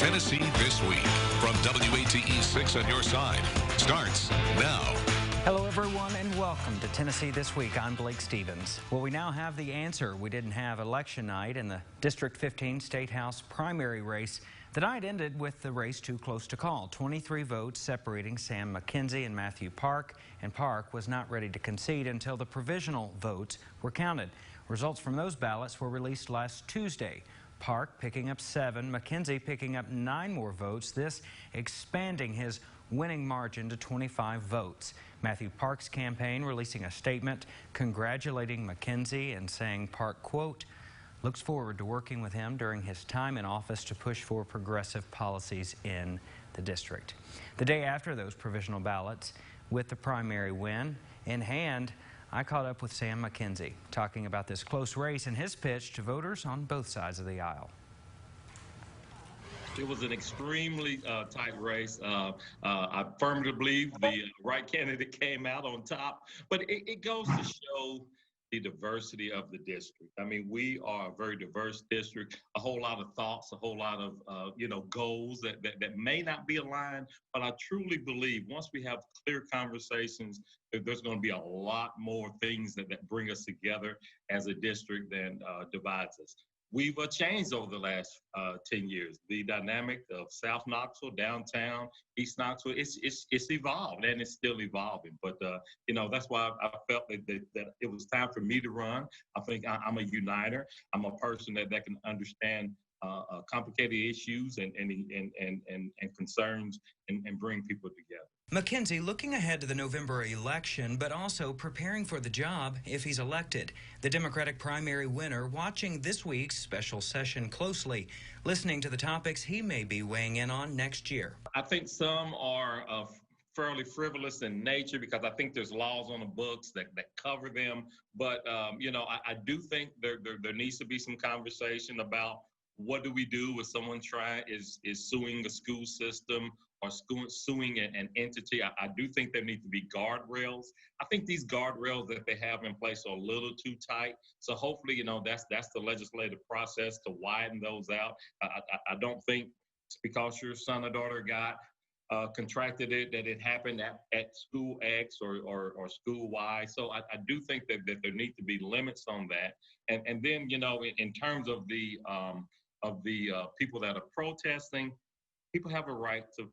Tennessee This Week from WATE 6 on your side starts now. Hello, everyone, and welcome to Tennessee This Week. I'm Blake Stevens. Well, we now have the answer. We didn't have election night in the District 15 State House primary race. The night ended with the race too close to call. 23 votes separating Sam McKenzie and Matthew Park, and Park was not ready to concede until the provisional votes were counted. Results from those ballots were released last Tuesday. Park picking up 7, McKenzie picking up 9 more votes, this expanding his winning margin to 25 votes. Matthew Park's campaign releasing a statement congratulating McKenzie and saying Park, quote, looks forward to working with him during his time in office to push for progressive policies in the district. The day after those provisional ballots, with the primary win in hand, I caught up with Sam McKenzie, talking about this close race and his pitch to voters on both sides of the aisle. It was an extremely tight race. I firmly believe the right candidate came out on top, but it goes to show the diversity of the district. I mean, we are a very diverse district, a whole lot of thoughts, a whole lot of, goals that may not be aligned, but I truly believe once we have clear conversations, there's going to be a lot more things that bring us together as a district than divides us. We've changed over the last 10 years. The dynamic of South Knoxville, downtown, East Knoxville, it's evolved and it's still evolving. But, that's why I felt that it was time for me to run. I think I'm a uniter. I'm a person that can understand complicated issues and concerns and bring people together. McKenzie looking ahead to the November election, but also preparing for the job if he's elected. The Democratic primary winner watching this week's special session closely, listening to the topics he may be weighing in on next year. I think some are fairly frivolous in nature because I think there's laws on the books that cover them. But, I do think there needs to be some conversation about what do we do if someone is suing a school system or suing an entity. I do think there need to be guardrails. I think these guardrails that they have in place are a little too tight. So hopefully, that's the legislative process to widen those out. I don't think it's because your son or daughter got contracted that it happened at school X or school Y. So I do think that there need to be limits on that. And then, in terms of the people that are protesting, people have a right to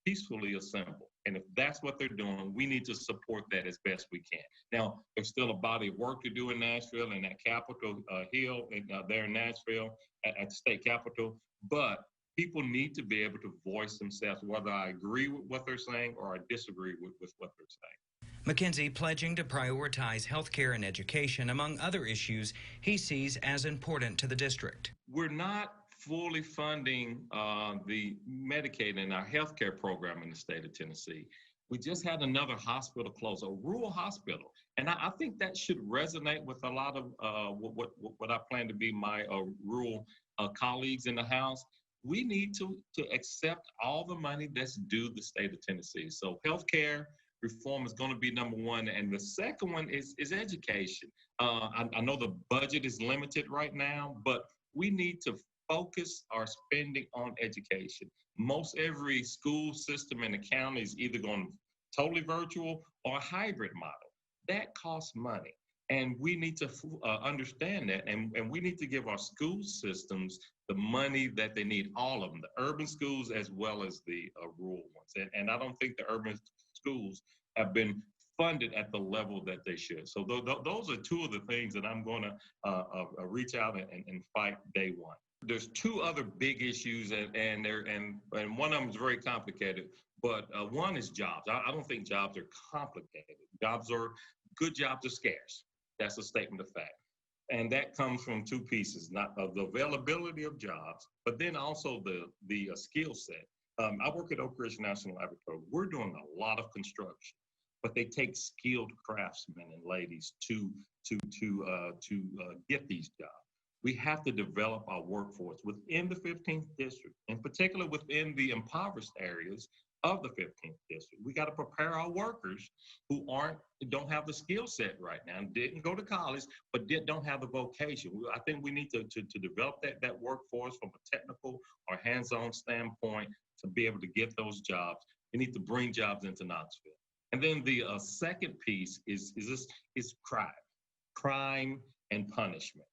peacefully assemble. And if that's what they're doing, we need to support that as best we can. Now, there's still a body of work to do in Nashville and at Capitol Hill, there in Nashville, at the state capitol. But people need to be able to voice themselves, whether I agree with what they're saying or I disagree with what they're saying. McKenzie pledging to prioritize health care and education, among other issues he sees as important to the district. We're not fully funding the Medicaid and our health care program in the state of Tennessee. We just had another hospital close, a rural hospital. And I think that should resonate with a lot of what I plan to be my rural colleagues in the House. We need to accept all the money that's due the state of Tennessee. So health care reform is going to be number one. And the second one is education. I know the budget is limited right now, but we need to focus our spending on education. Most every school system in the county is either going totally virtual or a hybrid model. That costs money. And we need to understand that. And we need to give our school systems the money that they need, all of them, the urban schools as well as the rural ones. And I don't think the urban schools have been funded at the level that they should. So those are two of the things that I'm going to reach out and fight day one. There's two other big issues, and one of them is very complicated, but one is jobs. I don't think jobs are complicated. Good jobs are scarce. That's a statement of fact. And that comes from two pieces, not of the availability of jobs, but then also the skill set. I work at Oak Ridge National Laboratory. We're doing a lot of construction, but they take skilled craftsmen and ladies to get these jobs. We have to develop our workforce within the 15th district, in particular within the impoverished areas. of the 15th district. We got to prepare our workers who don't have the skill set right now, didn't go to college, but don't have the vocation. I think we need to develop that workforce from a technical or hands-on standpoint to be able to get those jobs. We need to bring jobs into Knoxville. And then the second piece is crime and punishment.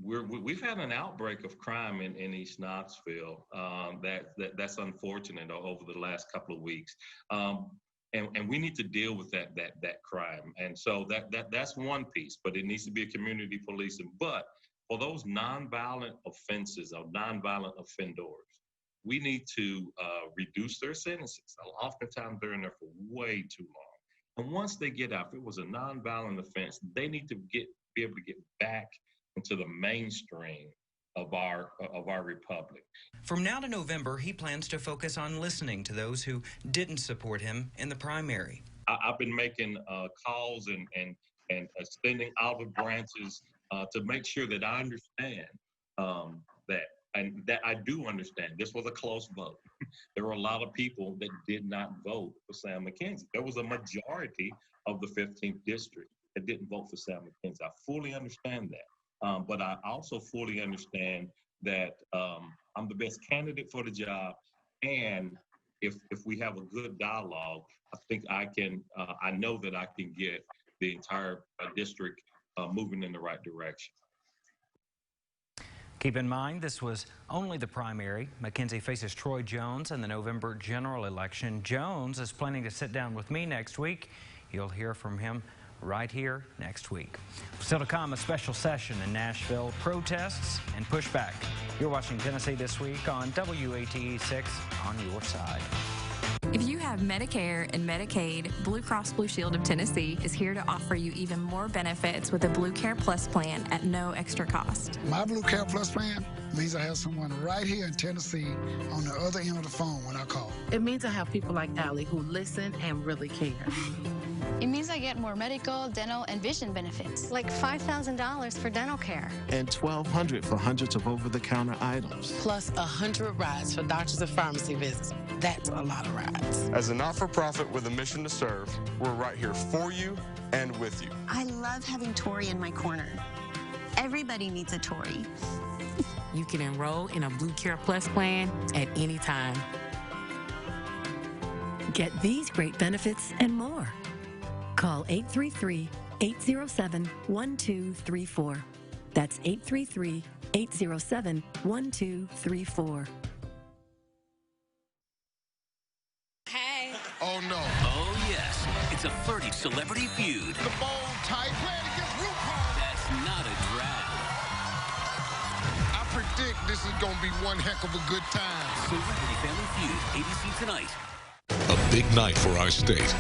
We've had an outbreak of crime in East Knoxville that's unfortunate over the last couple of weeks, and we need to deal with that crime. And so that's one piece, but it needs to be a community policing. But for those nonviolent offenses or nonviolent offenders, we need to reduce their sentences. Oftentimes they're in there for way too long, and once they get out, if it was a nonviolent offense, they need to be able to get back into the mainstream of our republic. From now to November, he plans to focus on listening to those who didn't support him in the primary. I've been making calls and extending olive branches to make sure that I understand that I do understand this was a close vote. There were a lot of people that did not vote for Sam McKenzie. There was a majority of the 15th district that didn't vote for Sam McKenzie. I fully understand that. But I also fully understand that I'm the best candidate for the job, and if we have a good dialogue, I think I know that I can get the entire district moving in the right direction. Keep in mind, this was only the primary. McKenzie faces Troy Jones in the November general election. Jones is planning to sit down with me next week. You'll hear from him right here next week. Still to come, a special session in Nashville, protests and pushback. You're watching Tennessee This Week on WATE 6 on your side. If you have Medicare and Medicaid, Blue Cross Blue Shield of Tennessee is here to offer you even more benefits with a Blue Care Plus plan at no extra cost. My Blue Care Plus plan means I have someone right here in Tennessee on the other end of the phone when I call. It means I have people like Allie who listen and really care. It means I get more medical, dental, and vision benefits. Like $5,000 for dental care. And $1,200 for hundreds of over-the-counter items. Plus 100 rides for doctors and pharmacy visits. That's a lot of rides. As a not-for-profit with a mission to serve, we're right here for you and with you. I love having Tori in my corner. Everybody needs a Tori. You can enroll in a Blue Care Plus plan at any time. Get these great benefits and more. Call 833-807-1234. That's 833-807-1234. Hey. Oh, no. Oh, yes. It's a flirty celebrity feud. The bold type playing against RuPaul. That's not a drag. I predict this is going to be one heck of a good time. Celebrity Family Feud, ABC tonight. A big night for our state.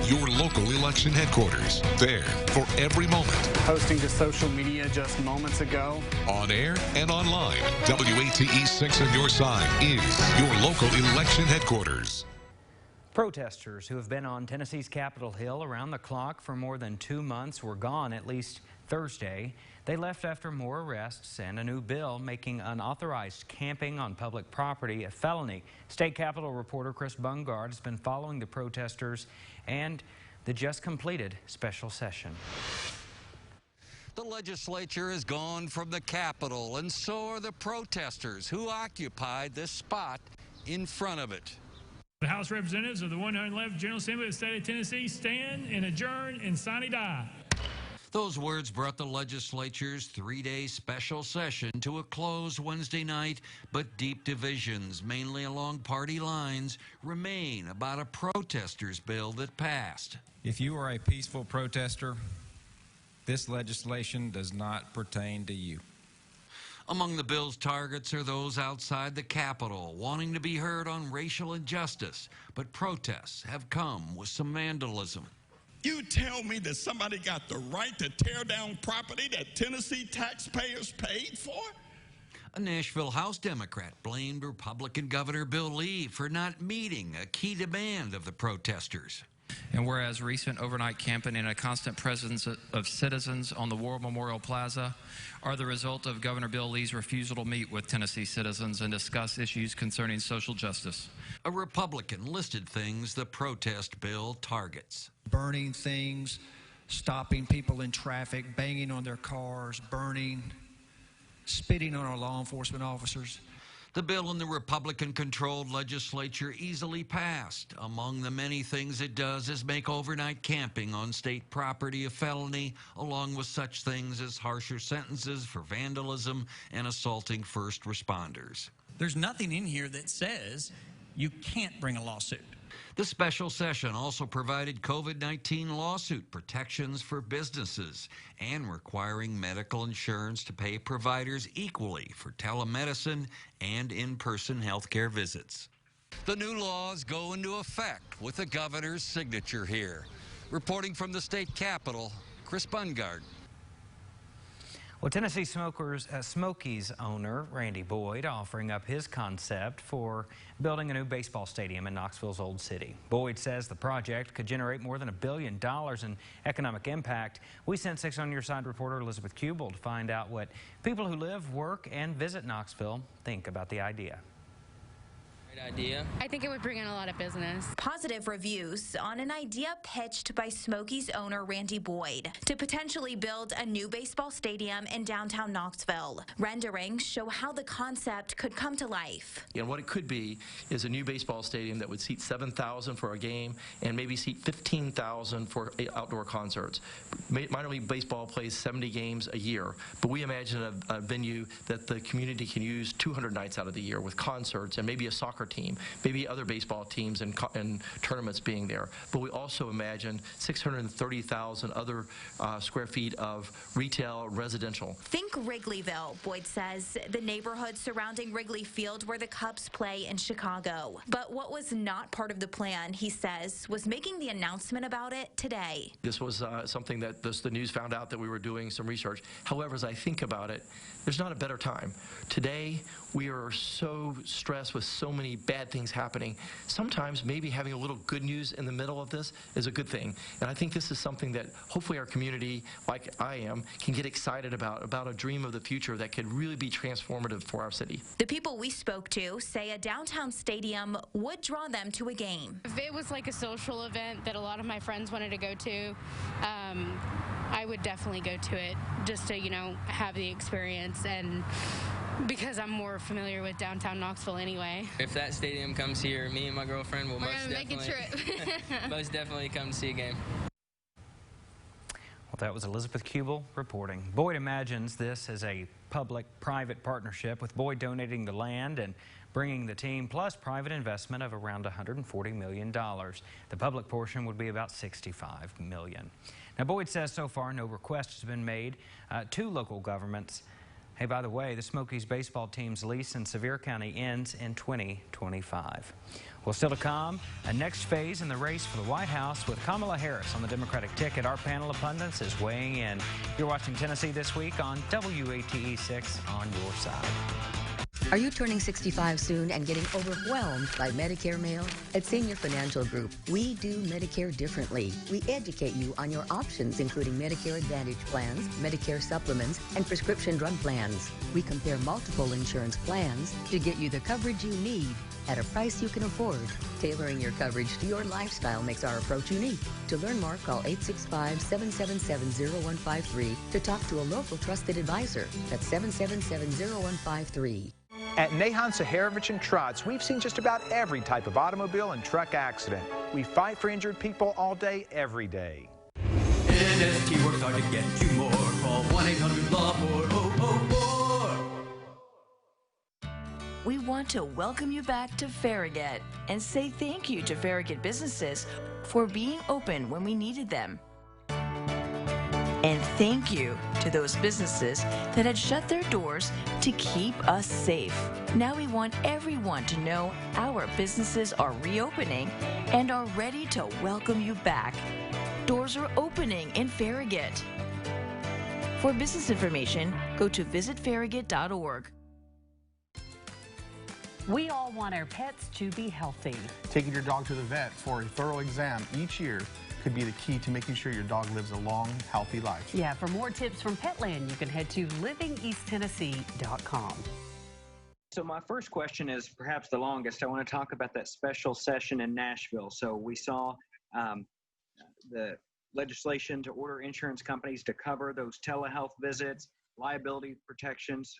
Your local election headquarters. There for every moment. Posting to social media just moments ago. On air and online. WATE 6 on your side is your local election headquarters. Protesters who have been on Tennessee's Capitol Hill around the clock for more than 2 months were gone at least Thursday. They left after more arrests and a new bill making unauthorized camping on public property a felony. State Capitol reporter Chris Bungard has been following the protesters and the just completed special session. The legislature is gone from the Capitol, and so are the protesters who occupied this spot in front of it. The House Representatives of the 111th General Assembly of the State of Tennessee stand and adjourn in sine die. Those words brought the legislature's 3-day special session to a close Wednesday night, but deep divisions, mainly along party lines, remain about a protesters' bill that passed. If you are a peaceful protester, this legislation does not pertain to you. Among the bill's targets are those outside the Capitol wanting to be heard on racial injustice, but protests have come with some vandalism. You tell me that somebody got the right to tear down property that Tennessee taxpayers paid for? A Nashville House Democrat blamed Republican Governor Bill Lee for not meeting a key demand of the protesters. And whereas recent overnight camping and a constant presence of citizens on the War Memorial Plaza are the result of Governor Bill Lee's refusal to meet with Tennessee citizens and discuss issues concerning social justice. A Republican listed things the protest bill targets. Burning things, stopping people in traffic, banging on their cars, burning, spitting on our law enforcement officers. The bill in the Republican-controlled legislature easily passed. Among the many things it does is make overnight camping on state property a felony, along with such things as harsher sentences for vandalism and assaulting first responders. There's nothing in here that says you can't bring a lawsuit. The special session also provided COVID-19 lawsuit protections for businesses and requiring medical insurance to pay providers equally for telemedicine and in-person health care visits. The new laws go into effect with the governor's signature here. Reporting from the state capitol, Chris Bungard. Well, Tennessee Smokies owner Randy Boyd offering up his concept for building a new baseball stadium in Knoxville's Old City. Boyd says the project could generate more than $1 billion in economic impact. We sent 6 on Your Side reporter Elizabeth Kubel to find out what people who live, work, and visit Knoxville think about the idea. Idea. I think it would bring in a lot of business. Positive reviews on an idea pitched by Smokies owner Randy Boyd to potentially build a new baseball stadium in downtown Knoxville. Renderings show how the concept could come to life. And what it could be is a new baseball stadium that would seat 7,000 for a game and maybe seat 15,000 for outdoor concerts. Minor league baseball plays 70 games a year, but we imagine a venue that the community can use 200 nights out of the year with concerts and maybe a soccer team, maybe other baseball teams and tournaments being there. But we also imagine 630,000 other square feet of retail, residential. Think Wrigleyville, Boyd says, the neighborhood surrounding Wrigley Field where the Cubs play in Chicago. But what was not part of the plan, he says, was making the announcement about it today. This was something that the news found out that we were doing some research. However, as I think about it, there's not a better time. Today, we are so stressed with so many bad things happening. Sometimes maybe having a little good news in the middle of this is a good thing. And I think this is something that hopefully our community, like I am, can get excited about a dream of the future that could really be transformative for our city. The people we spoke to say a downtown stadium would draw them to a game. If it was like a social event that a lot of my friends wanted to go to, I would definitely go to it just to, have the experience, and because I'm more familiar with downtown Knoxville anyway. If that stadium comes here, me and my girlfriend will most definitely come to see a game. Well, that was Elizabeth Kubel reporting. Boyd imagines this as a public-private partnership, with Boyd donating the land and bringing the team, plus private investment of around $140 million. The public portion would be about $65 million. Now, Boyd says so far no request has been made to local governments. Hey, by the way, the Smokies baseball team's lease in Sevier County ends in 2025. Well, still to come, a next phase in the race for the White House with Kamala Harris on the Democratic ticket. Our panel of pundits is weighing in. You're watching Tennessee This Week on WATE 6 on Your Side. Are you turning 65 soon and getting overwhelmed by Medicare mail? At Senior Financial Group, we do Medicare differently. We educate you on your options, including Medicare Advantage plans, Medicare supplements, and prescription drug plans. We compare multiple insurance plans to get you the coverage you need at a price you can afford. Tailoring your coverage to your lifestyle makes our approach unique. To learn more, call 865-777-0153 to talk to a local trusted advisor. That's 777-0153. At Nahon Saharovich and Trotz, we've seen just about every type of automobile and truck accident. We fight for injured people all day, every day. NST works hard to get you more. Call 1-800-LAW-4. We want to welcome you back to Farragut and say thank you to Farragut businesses for being open when we needed them. And thank you to those businesses that had shut their doors to keep us safe. Now we want everyone to know our businesses are reopening and are ready to welcome you back. Doors are opening in Farragut. For business information, go to visitfarragut.org. We all want our pets to be healthy. Taking your dog to the vet for a thorough exam each year could be the key to making sure your dog lives a long, healthy life. Yeah, for more tips from Petland, you can head to livingeasttennessee.com. So my first question is perhaps the longest. I want to talk about that special session in Nashville. So we saw the legislation to order insurance companies to cover those telehealth visits, liability protections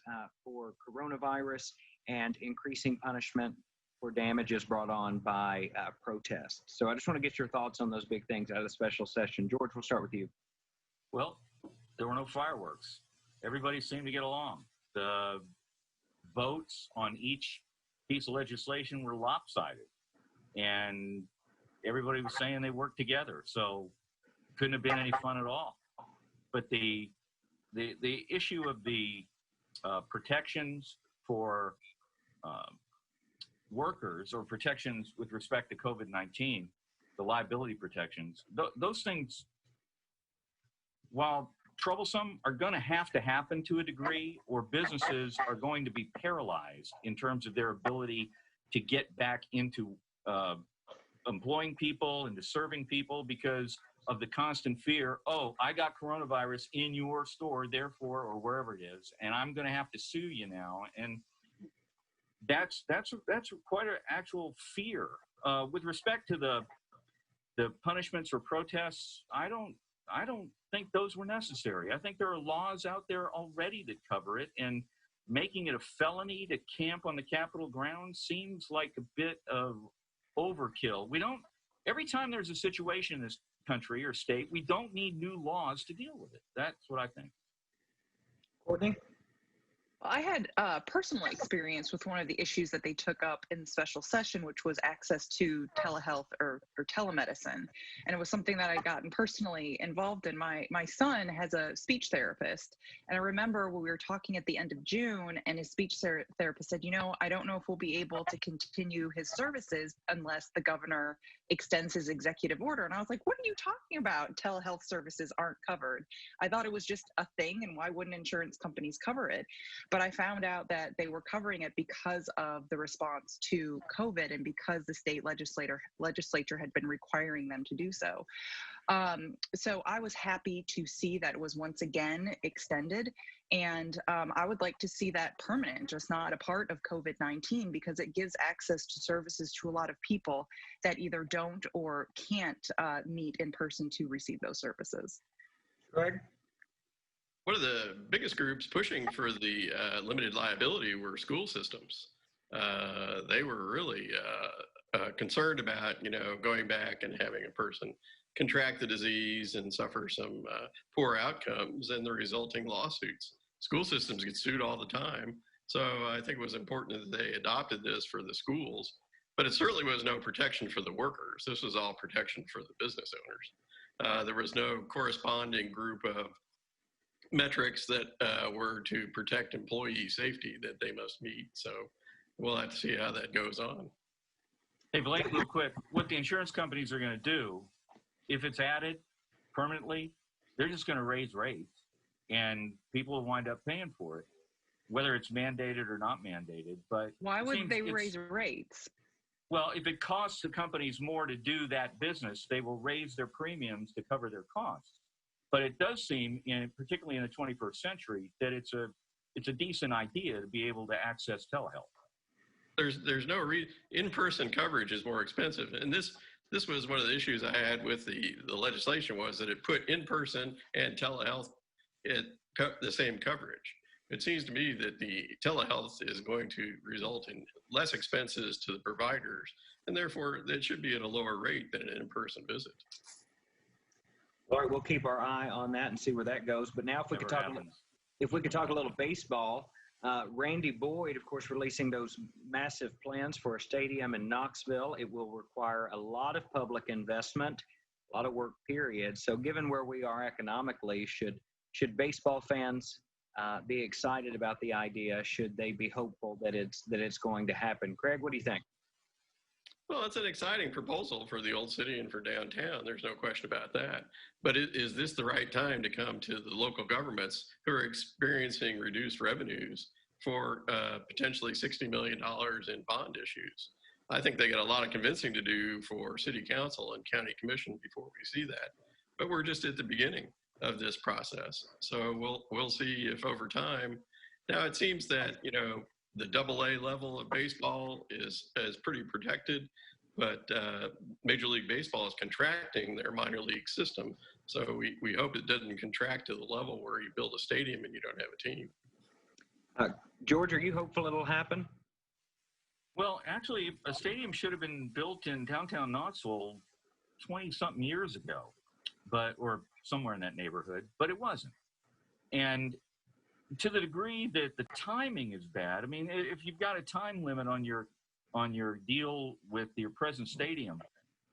for coronavirus, and increasing punishment for damages brought on by protests. So I just want to get your thoughts on those big things out of the special session. George, we'll start with you. Well, there were no fireworks. Everybody seemed to get along. The votes on each piece of legislation were lopsided, and everybody was saying they worked together. So couldn't have been any fun at all. But the issue of the protections for workers, or protections with respect to COVID-19, the liability protections, those things, while troublesome, are going to happen to a degree, or businesses are going to be paralyzed in terms of their ability to get back into employing people, into serving people, because of the constant fear, oh, I got coronavirus in your store, therefore, or wherever it is, and I'm going to have to sue you now. And that's quite an actual fear. With respect to the punishments for protests, I don't think those were necessary. I think there are laws out there already that cover it, and making it a felony to camp on the Capitol grounds seems like a bit of overkill. Every time there's a situation in this country or state, we don't need new laws to deal with it. That's what I think. Courtney? I had personal experience with one of the issues that they took up in the special session, which was access to telehealth or telemedicine. And it was something that I'd gotten personally involved in. My son has a speech therapist. And I remember when we were talking at the end of June, and his speech therapist said, I don't know if we'll be able to continue his services unless the governor extends his executive order. And I was like, what are you talking about? Telehealth services aren't covered. I thought it was just a thing, and why wouldn't insurance companies cover it? But I found out that they were covering it because of the response to COVID, and because the state legislature had been requiring them to do so. So I was happy to see that it was once again extended. And I would like to see that permanent, just not a part of COVID-19, because it gives access to services to a lot of people that either don't or can't meet in person to receive those services. Greg? One of the biggest groups pushing for the limited liability were school systems. They were really concerned about, going back and having a person contract the disease and suffer some poor outcomes and the resulting lawsuits. School systems get sued all the time. So I think it was important that they adopted this for the schools, but it certainly was no protection for the workers. This was all protection for the business owners. There was no corresponding group of metrics that were to protect employee safety that they must meet. So we'll have to see how that goes on. Hey, Blake, real quick, what the insurance companies are going to do, if it's added permanently, they're just going to raise rates, and people will wind up paying for it, whether it's mandated or not mandated. But why would they raise rates? Well, if it costs the companies more to do that business, they will raise their premiums to cover their costs. But it does seem, particularly in the 21st century, that it's a decent idea to be able to access telehealth. There's no in-person coverage is more expensive, and this was one of the issues I had with the legislation, was that it put in-person and telehealth at the same coverage. It seems to me that the telehealth is going to result in less expenses to the providers, and therefore it should be at a lower rate than an in-person visit. All right, we'll keep our eye on that and see where that goes. But now, if we could talk a little baseball, Randy Boyd, of course, releasing those massive plans for a stadium in Knoxville. It will require a lot of public investment, a lot of work, period. So, given where we are economically, should baseball fans be excited about the idea? Should they be hopeful that it's going to happen? Craig, what do you think? Well, it's an exciting proposal for the old city and for downtown. There's no question about that. But is this the right time to come to the local governments who are experiencing reduced revenues for potentially $60 million in bond issues? I think they got a lot of convincing to do for city council and county commission before we see that. But we're just at the beginning of this process. So we'll see if over time. Now it seems that, you know, the AA level of baseball is pretty protected, but Major League Baseball is contracting their minor league system. So we hope it doesn't contract to the level where you build a stadium and you don't have a team. George, are you hopeful it'll happen? Well, actually, a stadium should have been built in downtown Knoxville 20-something years ago, or somewhere in that neighborhood, but it wasn't. And to the degree that the timing is bad, I mean, if you've got a time limit on your deal with your present stadium,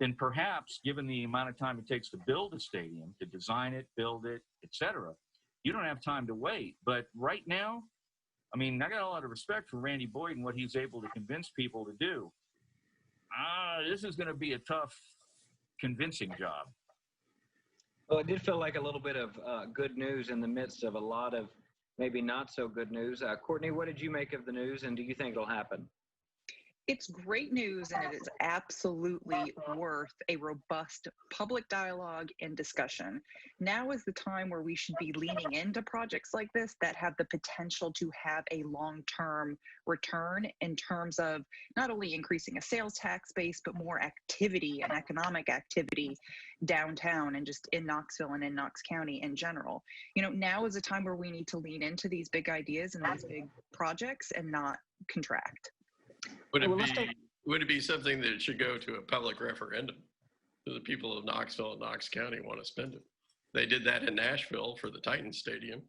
then perhaps, given the amount of time it takes to build a stadium, to design it, build it, etc., you don't have time to wait. But right now, I mean, I got a lot of respect for Randy Boyd and what he's able to convince people to do. This is going to be a tough convincing job. Well, it did feel like a little bit of good news in the midst of a lot of maybe not so good news. Courtney, what did you make of the news, and do you think it'll happen? It's great news, and it is absolutely worth a robust public dialogue and discussion. Now is the time where we should be leaning into projects like this that have the potential to have a long-term return in terms of not only increasing a sales tax base, but more activity and economic activity downtown and just in Knoxville and in Knox County in general. You know, now is a time where we need to lean into these big ideas and these big projects and not contract. Would it be something that should go to a public referendum? Do the people of Knoxville and Knox County want to spend it? They did that in Nashville for the Titans Stadium.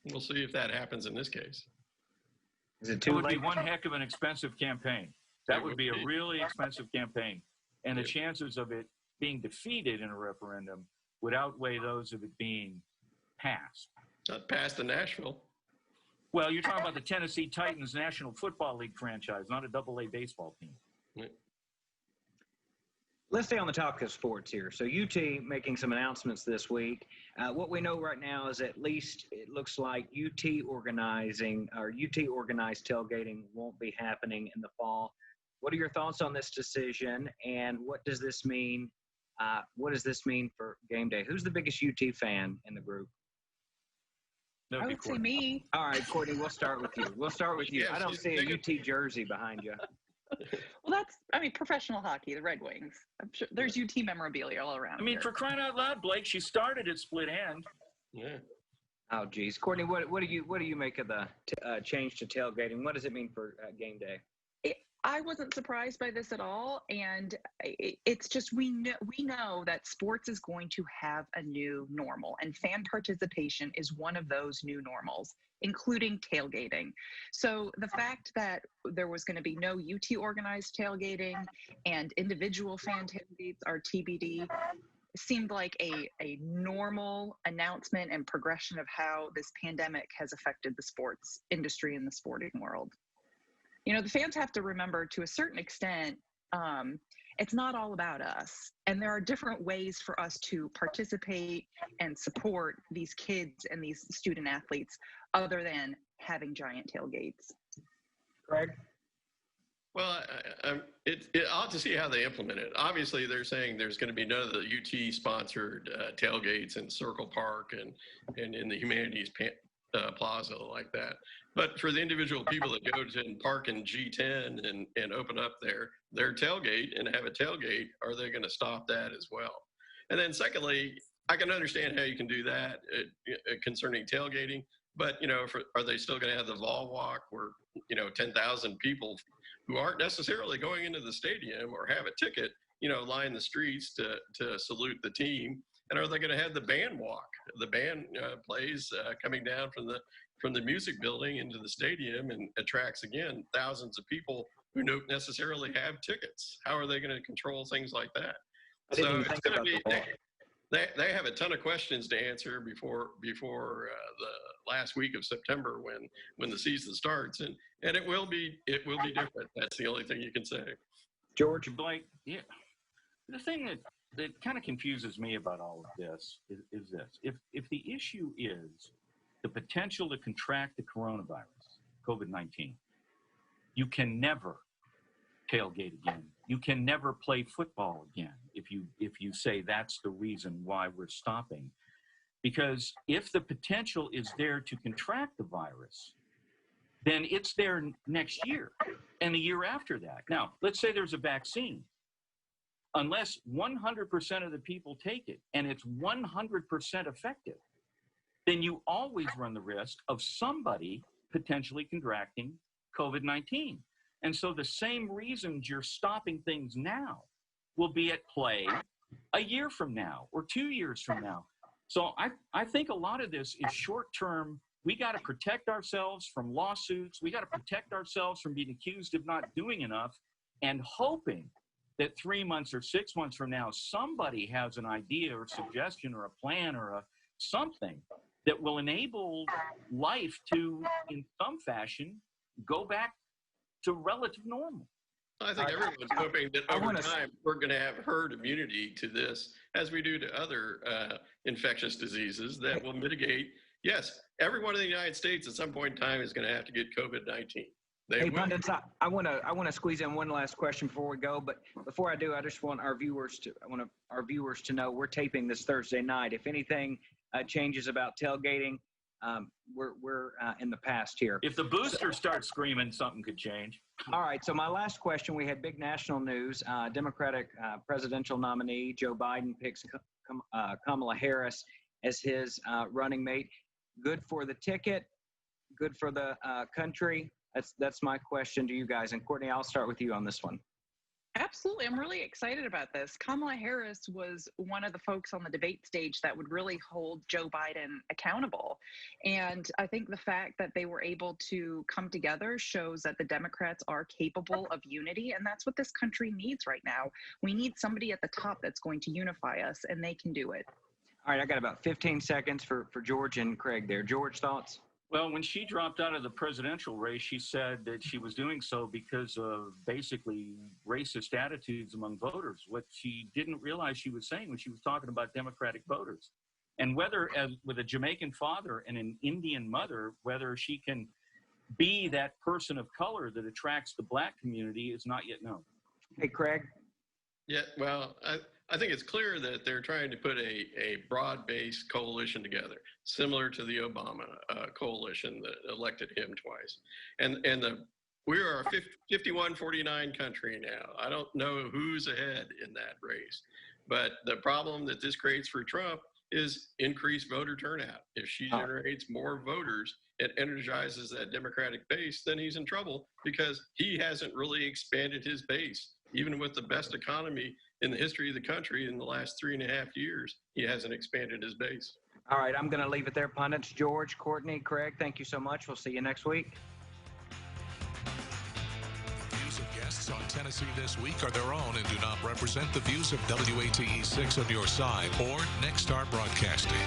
We'll see if that happens in this case. Is it too late? It would be one heck of an expensive campaign. That would be a really expensive campaign. And the chances of it being defeated in a referendum would outweigh those of it being passed. Not passed in Nashville. Well, you're talking about the Tennessee Titans National Football League franchise, not a AA baseball team. Right. Let's stay on the topic of sports here. So UT making some announcements this week. What we know right now is at least it looks like UT organized tailgating won't be happening in the fall. What are your thoughts on this decision, and what does this mean? What does this mean for game day? Who's the biggest UT fan in the group? I would say me. All right, Courtney, we'll start with you. I don't see a UT jersey behind you. Well, professional hockey, the Red Wings. I'm sure there's UT memorabilia all around. I mean, here. for crying out loud, Blake, she started at split end. Yeah. Oh, geez. Courtney, what do you make of the change to tailgating? What does it mean for game day? I wasn't surprised by this at all, and it's just we know that sports is going to have a new normal, and fan participation is one of those new normals, including tailgating. So the fact that there was going to be no UT organized tailgating and individual fan tailgates are TBD seemed like a normal announcement and progression of how this pandemic has affected the sports industry and the sporting world. You know, the fans have to remember to a certain extent, it's not all about us. And there are different ways for us to participate and support these kids and these student athletes other than having giant tailgates. Greg? Well, I'll have to see how they implement it. Obviously, they're saying there's going to be none of the UT-sponsored tailgates in Circle Park and in the Humanities Plaza like that. But for the individual people that go to and park in G10 and open up their tailgate and have a tailgate, are they going to stop that as well? And then secondly, I can understand how you can do that concerning tailgating, but, you know, are they still going to have the Vol Walk where, you know, 10,000 people who aren't necessarily going into the stadium or have a ticket, you know, line the streets to salute the team? And are they going to have the band walk? The band plays coming down from the music building into the stadium and attracts, again, thousands of people who don't necessarily have tickets. How are they going to control things like that? So it's going to be, they have a ton of questions to answer before the last week of September when the season starts, and it will be different. That's the only thing you can say. George? Blake, yeah. The thing that kind of confuses me about all of this is this. If the issue is the potential to contract the coronavirus, COVID-19, you can never tailgate again. You can never play football again if you say that's the reason why we're stopping. Because if the potential is there to contract the virus, then it's there next year and the year after that. Now, let's say there's a vaccine. Unless 100% of the people take it and it's 100% effective, then you always run the risk of somebody potentially contracting COVID-19. And so the same reasons you're stopping things now will be at play a year from now or 2 years from now. So I think a lot of this is short-term. We got to protect ourselves from lawsuits. We got to protect ourselves from being accused of not doing enough, and hoping that 3 months or 6 months from now, somebody has an idea or suggestion or a plan or something that will enable life to, in some fashion, go back to relative normal. I think everyone's hoping that over time we're going to have herd immunity to this, as we do to other infectious diseases that will mitigate. Yes, everyone in the United States at some point in time is going to have to get COVID-19. Hey, pundits, I want to squeeze in one last question before we go. But before I do, I just want our viewers to know we're taping this Thursday night. If anything changes about tailgating, we're in the past here. If the booster starts screaming, something could change. All right. So my last question: we had big national news. Democratic presidential nominee Joe Biden picks Kamala Harris as his running mate. Good for the ticket. Good for the country. That's my question to you guys. And Courtney, I'll start with you on this one. Absolutely. I'm really excited about this. Kamala Harris was one of the folks on the debate stage that would really hold Joe Biden accountable. And I think the fact that they were able to come together shows that the Democrats are capable of unity. And that's what this country needs right now. We need somebody at the top that's going to unify us, and they can do it. All right. I got about 15 seconds for George and Craig there. George, thoughts? Well, when she dropped out of the presidential race, she said that she was doing so because of basically racist attitudes among voters. What she didn't realize she was saying when she was talking about Democratic voters. And whether, as with a Jamaican father and an Indian mother, whether she can be that person of color that attracts the black community is not yet known. Hey, Craig? Yeah, well, I think it's clear that they're trying to put a broad-based coalition together, similar to the Obama coalition that elected him twice. And we are a 51-49 country now. I don't know who's ahead in that race. But the problem that this creates for Trump is increased voter turnout. If she generates more voters, it energizes that Democratic base, then he's in trouble because he hasn't really expanded his base. Even with the best economy in the history of the country in the last 3.5 years, he hasn't expanded his base. All right, I'm going to leave it there, pundits. George, Courtney, Craig, thank you so much. We'll see you next week. The views of guests on Tennessee This Week are their own and do not represent the views of WATE 6 on your side or Nexstar Broadcasting.